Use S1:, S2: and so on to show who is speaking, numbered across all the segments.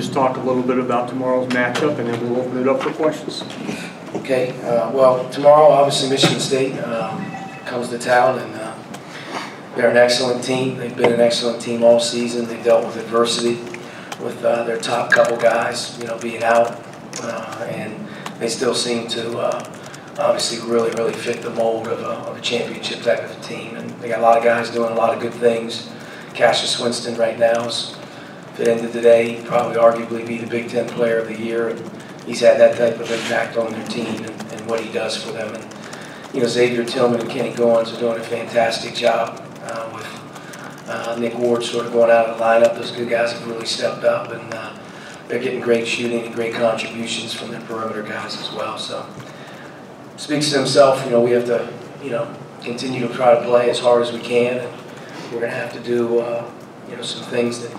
S1: just talk a little bit about tomorrow's matchup, and then we'll open it up for questions.
S2: Okay. Well, tomorrow, obviously, Michigan State comes to town, and they're an excellent team. They've been an excellent team all season. They've dealt with adversity with their top couple guys, being out, and they still seem to obviously really fit the mold of a championship type of a team. And they got a lot of guys doing a lot of good things. Cassius Winston right now is, if it ended today, he'd probably arguably be the Big Ten Player of the Year. And he's had that type of impact on their team and what he does for them. And Xavier Tillman and Kenny Goins are doing a fantastic job with Nick Ward sort of going out of the lineup. Those good guys have really stepped up, and they're getting great shooting and great contributions from their perimeter guys as well. So speaks to himself. We have to continue to try to play as hard as we can, and we're going to have to do some things that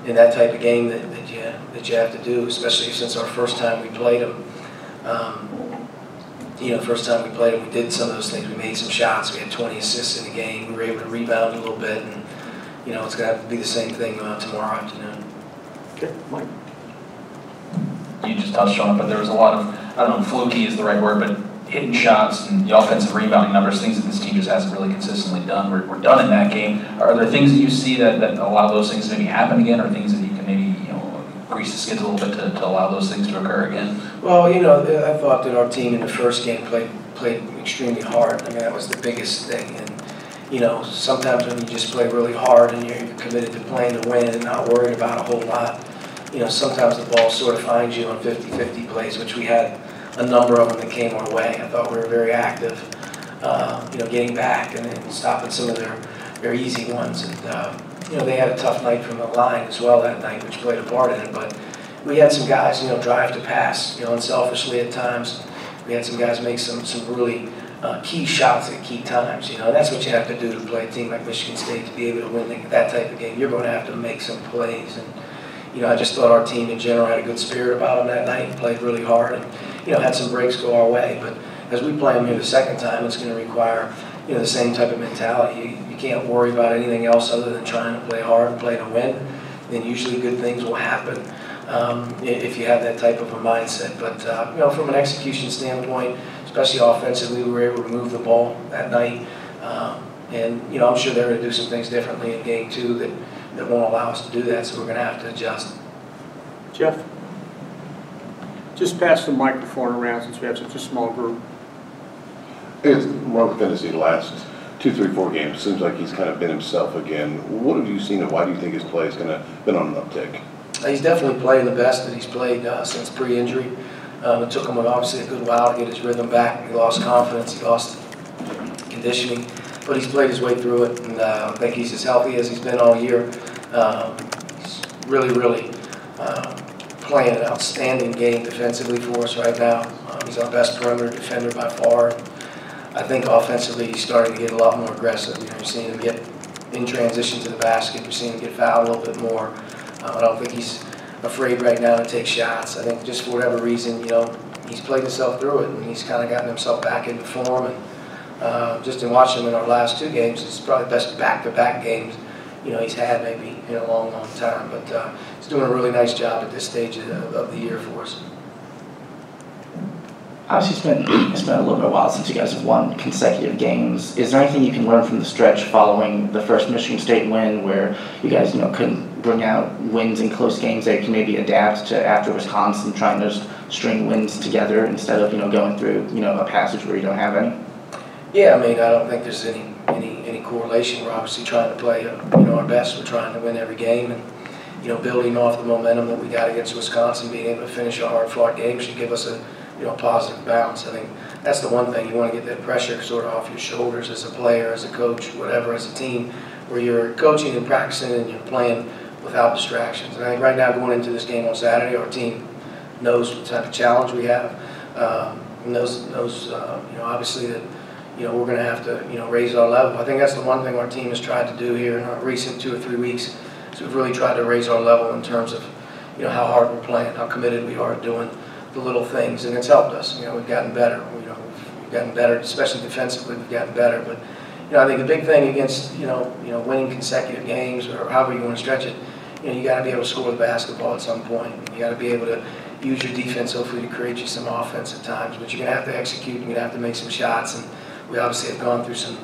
S2: in that type of game that you have to do, especially since our first time we played them. The first time we played them, we did some of those things. We made some shots. We had 20 assists in the game. We were able to rebound a little bit, and it's going to have to be the same thing tomorrow afternoon.
S1: Okay, Mike.
S3: You just touched on it, but there was a lot of, I don't know if fluky is the right word, but hitting shots and the offensive rebounding numbers, things that this team just hasn't really consistently done. We're done in that game. Are there things that you see that allow those things to maybe happen again, or things that you can maybe grease the skids a little bit to allow those things to occur again?
S2: Well, I thought that our team in the first game played extremely hard. I mean, that was the biggest thing. And sometimes when you just play really hard and you're committed to playing to win and not worried about a whole lot, sometimes the ball sort of finds you on 50-50 plays, which we had a number of them that came our way. I thought we were very active, getting back and stopping some of their easy ones. And they had a tough night from the line as well that night, which played a part in it. But we had some guys, drive to pass, unselfishly at times. We had some guys make some really key shots at key times. And that's what you have to do to play a team like Michigan State, to be able to win that type of game. You're going to have to make some plays. And I just thought our team in general had a good spirit about them that night and played really hard, and had some breaks go our way. But as we play them here the second time, it's going to require the same type of mentality. You can't worry about anything else other than trying to play hard and play to win. Then usually good things will happen if you have that type of a mindset. But from an execution standpoint, especially offensively, we were able to move the ball that night. And I'm sure they're going to do some things differently in game two that won't allow us to do that, so we're going to have to adjust.
S1: Jeff, just pass the microphone around since we have such a small group.
S4: It's Robert Finney, the last 2, 3, 4 games. Seems like he's kind of been himself again. What have you seen, and why do you think his play has been on an uptick?
S2: He's definitely playing the best that he's played since pre-injury. It took him obviously a good while to get his rhythm back. He lost confidence, he lost conditioning, but he's played his way through it, and I think he's as healthy as he's been all year. He's really playing an outstanding game defensively for us right now. He's our best perimeter defender by far. I think offensively he's starting to get a lot more aggressive. You're seeing him get in transition to the basket. You're seeing him get fouled a little bit more. I don't think he's afraid right now to take shots. I think just for whatever reason, he's played himself through it, and he's kind of gotten himself back into form. And just in watching him in our last 2 games, it's probably the best back-to-back games he's had maybe in a long time. But he's doing a really nice job at this stage of the year for us.
S5: Obviously, it's been a little bit while since you guys have won consecutive games. Is there anything you can learn from the stretch following the first Michigan State win, where you guys couldn't bring out wins in close games that you can maybe adapt to after Wisconsin, trying to just string wins together instead of going through a passage where you don't have any?
S2: Yeah, I mean, I don't think there's any correlation. We're obviously trying to play our best. We're trying to win every game, and building off the momentum that we got against Wisconsin, being able to finish a hard-fought game should give us a positive bounce. I think that's the one thing. You want to get that pressure sort of off your shoulders as a player, as a coach, whatever, as a team, where you're coaching and practicing and you're playing without distractions. And I think right now, going into this game on Saturday, our team knows what type of challenge we have. Knows obviously that we're going to have to raise our level. I think that's the one thing our team has tried to do here in our recent 2 or 3 weeks. is we've really tried to raise our level in terms of how hard we're playing, how committed we are doing the little things, and it's helped us. We've gotten better. We've gotten better, especially defensively. We've gotten better, but I think the big thing against winning consecutive games, or however you want to stretch it, you got to be able to score the basketball at some point. You got to be able to use your defense, hopefully, to create you some offense at times. But you're going to have to execute. You're going to have to make some shots. And we obviously have gone through some,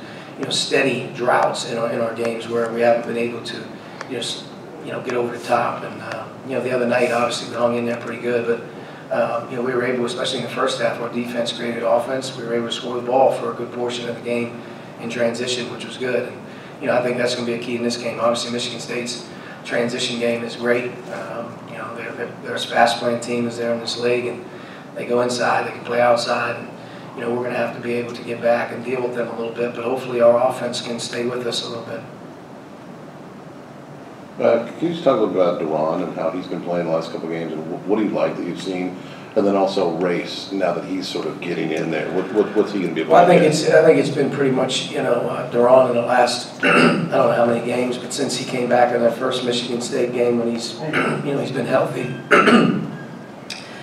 S2: steady droughts in our games where we haven't been able to, get over the top. And the other night, obviously, we hung in there pretty good. But we were able, especially in the first half, our defense created offense. We were able to score the ball for a good portion of the game in transition, which was good. And I think that's going to be a key in this game. Obviously, Michigan State's transition game is great. They're as fast-playing team as there in this league, and they go inside, they can play outside, and we're going to have to be able to get back and deal with them a little bit, but hopefully our offense can stay with us a little bit.
S4: Can you just talk a little bit about Duran and how he's been playing the last couple of games, and what do you like that you've seen? And then also Race, now that he's sort of getting in there, what's he going to be able to do?
S2: I think it's been pretty much, Duran in the last, I don't know how many games, but since he came back in that first Michigan State game when he's been healthy,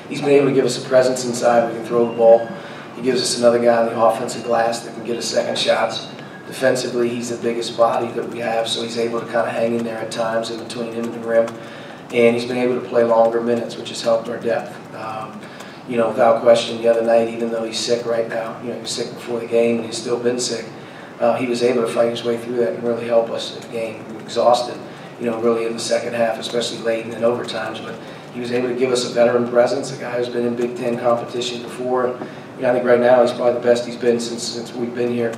S2: he's been able to give us a presence inside. We can throw the ball. He gives us another guy on the offensive glass that can get us second shots. Defensively, he's the biggest body that we have, so he's able to kind of hang in there at times in between him and the rim. And he's been able to play longer minutes, which has helped our depth. Without question, the other night, even though he's sick right now, he was sick before the game and he's still been sick, he was able to fight his way through that and really help us in the game. We were exhausted, really in the second half, especially late and in overtimes, but he was able to give us a veteran presence, a guy who's been in Big Ten competition before. And, I think right now he's probably the best he's been since we've been here,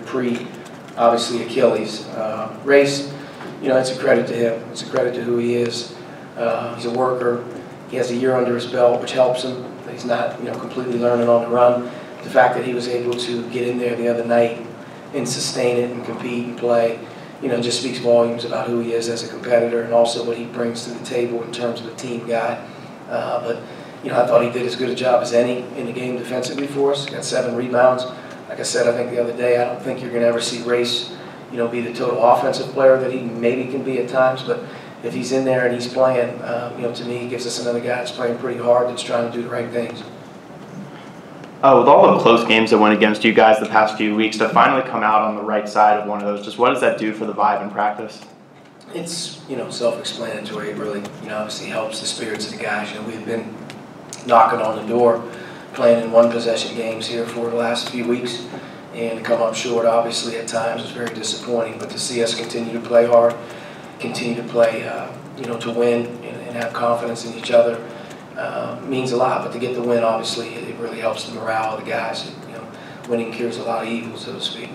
S2: obviously, Achilles. Race, it's a credit to him. It's a credit to who he is. He's a worker. He has a year under his belt, which helps him. He's not, completely learning on the run. The fact that he was able to get in there the other night and sustain it and compete and play, just speaks volumes about who he is as a competitor and also what he brings to the table in terms of a team guy. But I thought he did as good a job as any in the game defensively for us. Got 7 rebounds. Like I said, I think the other day, I don't think you're going to ever see Race, be the total offensive player that he maybe can be at times, but if he's in there and he's playing, to me, he gives us another guy that's playing pretty hard, that's trying to do the right things.
S6: With all the close games that went against you guys the past few weeks, to finally come out on the right side of one of those, just what does that do for the vibe in practice?
S2: It's, self-explanatory. It really, obviously helps the spirits of the guys. We've been knocking on the door, playing in one-possession games here for the last few weeks, and to come up short, obviously, at times was very disappointing. But to see us continue to play hard, continue to play, to win and have confidence in each other means a lot. But to get the win, obviously, it really helps the morale of the guys. Winning cures a lot of evil, so to speak.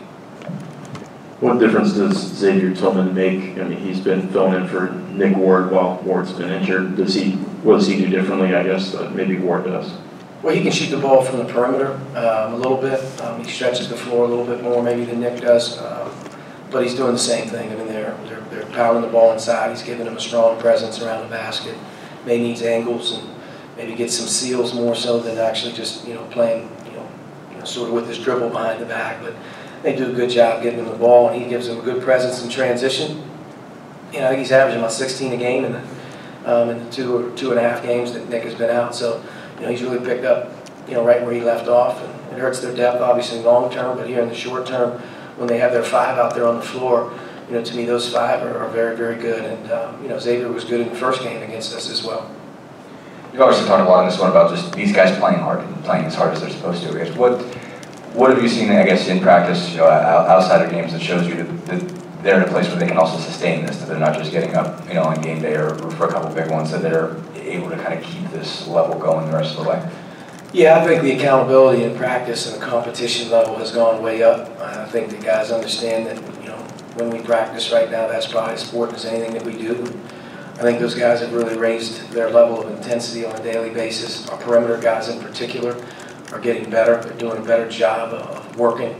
S7: What difference does Xavier Tillman make? I mean, he's been filling in for Nick Ward while Ward's been injured. What does he do differently, I guess, maybe Ward does? Well,
S2: he can shoot the ball from the perimeter a little bit. He stretches the floor a little bit more maybe than Nick does. But he's doing the same thing. I mean, they're pounding the ball inside. He's giving them a strong presence around the basket. Maybe needs angles and maybe gets some seals more so than actually just playing sort of with his dribble behind the back. But they do a good job getting him the ball, and he gives them a good presence in transition. I think he's averaging about 16 a game in the 2 or 2.5 games that Nick has been out. So he's really picked up right where he left off, and it hurts their depth obviously long term, but here in the short term, when they have their 5 out there on the floor, to me those 5 are very, very good. And Xavier was good in the first game against us as well.
S8: You've obviously talked a lot in this one about just these guys playing hard and playing as hard as they're supposed to. I guess what have you seen, I guess, in practice, outside of games that shows you that they're in a place where they can also sustain this, that they're not just getting up, on game day or for a couple big ones, that they're able to kind of keep this level going the rest of the way?
S2: Yeah, I think the accountability in practice and the competition level has gone way up. I think the guys understand that, when we practice right now, that's probably as important as anything that we do. I think those guys have really raised their level of intensity on a daily basis. Our perimeter guys in particular are getting better. They're doing a better job of working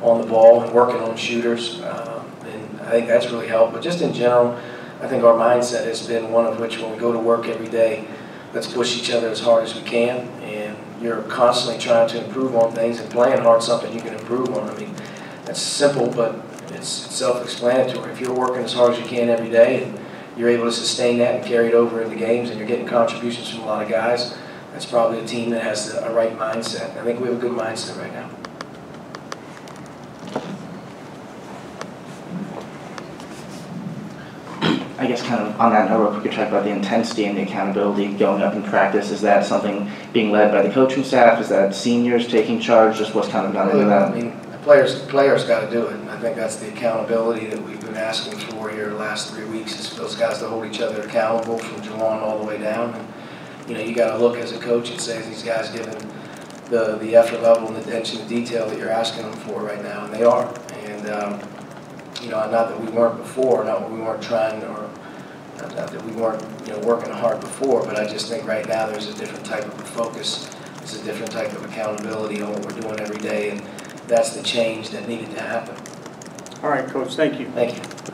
S2: on the ball and working on shooters. And I think that's really helped. But just in general, I think our mindset has been one of which when we go to work every day, let's push each other as hard as we can. And you're constantly trying to improve on things, and playing hard something you can improve on. I mean, that's simple, but it's self-explanatory. If you're working as hard as you can every day and you're able to sustain that and carry it over into games, and you're getting contributions from a lot of guys, that's probably a team that has a right mindset. I think we have a good mindset right now.
S5: I guess kind of on that note, we could talk about the intensity and the accountability going up in practice. Is that something being led by the coaching staff? Is that seniors taking charge? Just what's kind of gone into that?
S2: I mean, the players got to do it. And I think that's the accountability that we've been asking for here the last 3 weeks, is for those guys to hold each other accountable from Juwan all the way down. And, you know, you got to look as a coach and say, these guys giving the effort level and the attention to detail that you're asking them for right now, and they are. And you know, not that we weren't before, not that we weren't trying, or not that we weren't, you know, working hard before, but I just think right now there's a different type of a focus, there's a different type of accountability on what we're doing every day, and that's the change that needed to happen.
S1: All right, Coach, thank you.
S2: Thank you.